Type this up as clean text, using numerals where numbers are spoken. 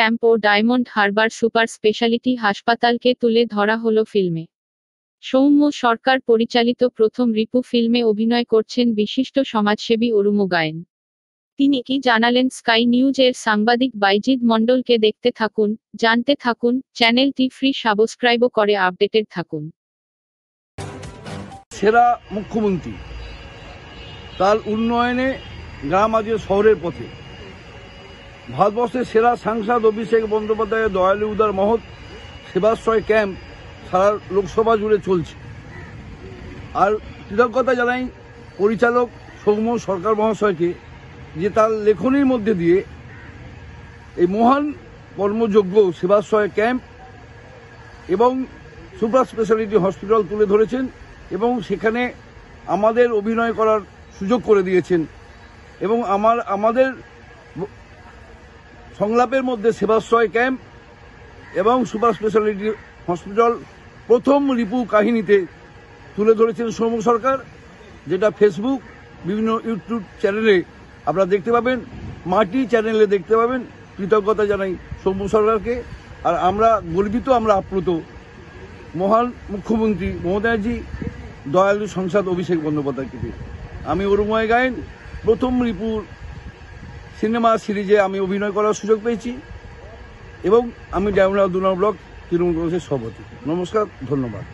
Camp ও diamond Harbour super speciality হাসপাতালকে তুলে ধরা হলো ফিল্মে। সৌম্য সরকার পরিচালিত প্রথম রিপু ফিল্মে অভিনয় করছেন বিশিষ্ট সমাজসেবী অরুমু গায়েন। তিনি কি জানালেন স্কাই নিউজ এর সাংবাদিক বাইজিদ মণ্ডলকে দেখতে থাকুন, জানতে থাকুন, চ্যানেলটি ফ্রি সাবস্ক্রাইব করে আপডেটেড থাকুন। সেরা মুখ্যমন্ত্রী, তার উন্নয়নে গ্রাম আজকে শহরের পথে। ভারতবর্ষের সেরা সাংসদ অভিষেক বন্দ্যোপাধ্যায়ের দয়ালু উদার মহৎ সেবাশ্রয় ক্যাম্প সারা লোকসভা জুড়ে চলছে। আর কৃতজ্ঞতা জানাই পরিচালক সৌম্য সরকার মহাশয়কে, যে তার লেখনীর মধ্যে দিয়ে এই মহান কর্মযোগ্য সেবাশ্রয় ক্যাম্প এবং সুপার স্পেশালিটি হসপিটাল তুলে ধরেছেন এবং সেখানে আমাদের অভিনয় করার সুযোগ করে দিয়েছেন। এবং আমাদের সংলাপের মধ্যে সেবাশ্রয় ক্যাম্প এবং সুপার স্পেশালিটি হসপিটাল প্রথম রিপু কাহিনীতে তুলে ধরেছেন সৌম্য সরকার, যেটা ফেসবুক, বিভিন্ন ইউটিউব চ্যানেলে আপনারা দেখতে পাবেন, মাটি চ্যানেলে দেখতে পাবেন। কৃতজ্ঞতা জানাই সৌম্য সরকারকে। আর আমরা গর্বিত, আমরা আপ্লুত মহান মুখ্যমন্ত্রী মহোদয়জি দয়ালু সাংসদ অভিষেক বন্দ্যোপাধ্যায়কে। আমি অরুমু গায়েন প্রথম রিপুর সিনেমা সিরিজে আমি অভিনয় করার সুযোগ পেয়েছি এবং আমি ডায়মন্ড হারবার 2 নম্বর ব্লক তৃণমূল কংগ্রেসের সভাপতি। নমস্কার, ধন্যবাদ।